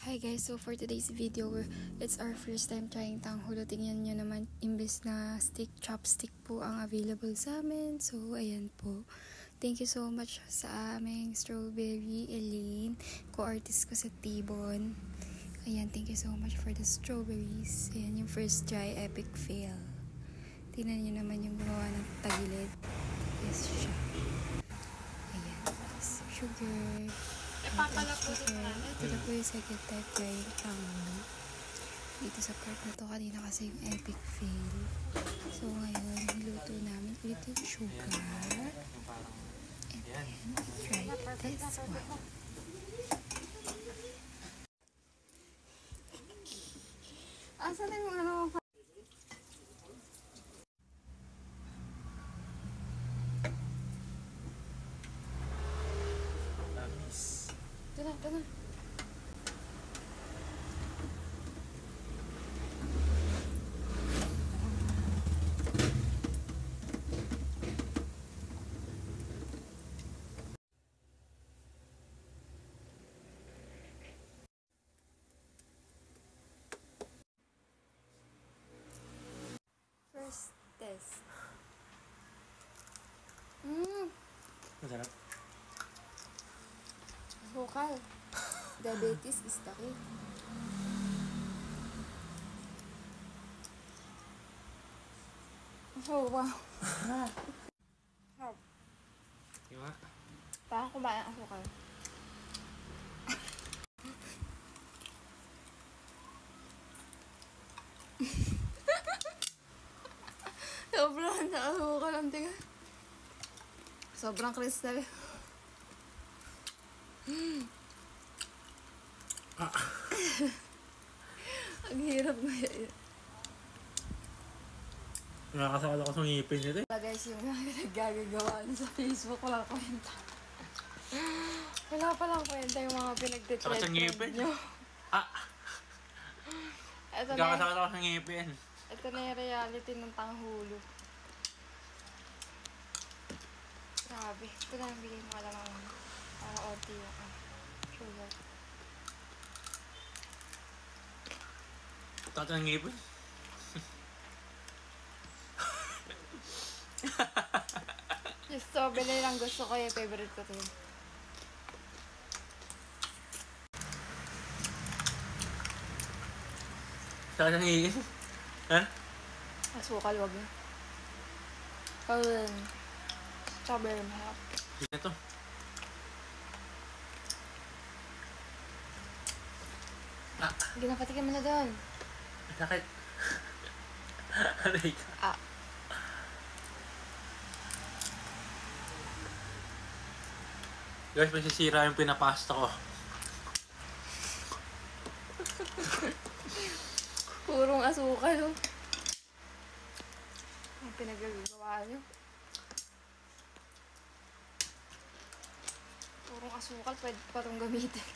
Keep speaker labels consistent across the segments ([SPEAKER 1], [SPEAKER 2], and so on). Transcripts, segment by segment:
[SPEAKER 1] Hi guys, so for today's video, it's our first time trying tanghulo. Tingnan nyo naman, imbes na chopstick po ang available sa amin. So, ayan po. Thank you so much sa aming strawberry, Elaine, co-artist ko sa T-Bon. Ayan, thank you so much for the strawberries. Ayan, yung first try, epic fail. Tingnan nyo naman yung gumawa ng tagilid. Yes, siya. Ayan, sugar. Ito na po yung second type drying tanghulo. Dito sa part na to, kanina kasi yung epic fail. So ngayon, niluto namin ulit yung sugar. And then, try this one. Asan na yung ano? Ito na. First test.
[SPEAKER 2] Masarap.
[SPEAKER 1] Bukal. Diabetes is the key. Oh, wow.
[SPEAKER 2] Yung nga.
[SPEAKER 1] Parang kumain ang asukal. Sobrang naasukal ang tiga. Sobrang kristal. Ang hirap mo yan.
[SPEAKER 2] Nakakasakal ako sa ngipin nito eh.
[SPEAKER 1] Guys, yung naggagawaan sa Facebook, walang kwenta. Wala palang kwenta yung mga pinagtitrend nyo.
[SPEAKER 2] Nakakasakal ako sa ngipin.
[SPEAKER 1] Ito na yung reality ng tanghulo. Grabe. Ito na yung bigay mo ka lang para onti yung sugar.
[SPEAKER 2] Takot ng ngipin.
[SPEAKER 1] Yung strawberry lang gusto ko, yung favorite ko to yun.
[SPEAKER 2] Takot ng ngipin? Ha?
[SPEAKER 1] Asukal, wag na. Strawberry mahal.
[SPEAKER 2] Hindi na to.
[SPEAKER 1] Ginapatikin mo na doon.
[SPEAKER 2] Sakit. Aray ka. Guys, masisira yung pinapasta ko.
[SPEAKER 1] Purong asukal, oh. Ang pinagagawa nyo. Purong asukal, pwede pa itong gamitin.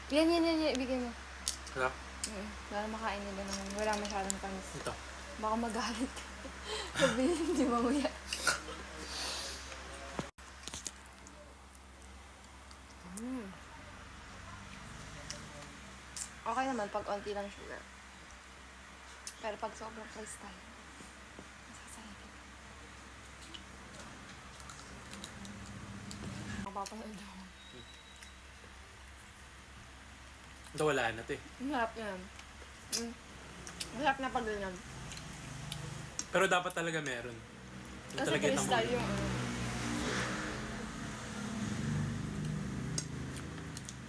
[SPEAKER 1] Yan. Ibigay mo.
[SPEAKER 2] Hala?
[SPEAKER 1] Para makain nila naman. Wala masyadong tamis.
[SPEAKER 2] Ito.
[SPEAKER 1] Baka magalit. Sabihin, hindi mamuya. Okay naman pag onti lang sugar. Pero pag sobrang crystal, masasayang. Mapapanood ako.
[SPEAKER 2] Ito wala na to eh.
[SPEAKER 1] Masarap yan. Masarap na pag ganyan.
[SPEAKER 2] Pero dapat talaga meron. Yung
[SPEAKER 1] Kasi
[SPEAKER 2] talaga
[SPEAKER 1] crystal yung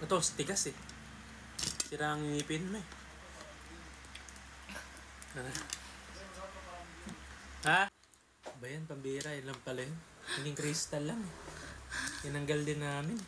[SPEAKER 2] Ito, tigas eh. Sira ang ngipin mo eh. Ha? Ba yan, pambira. Yan lang pala yun. Naging crystal lang eh. Tinanggal din namin.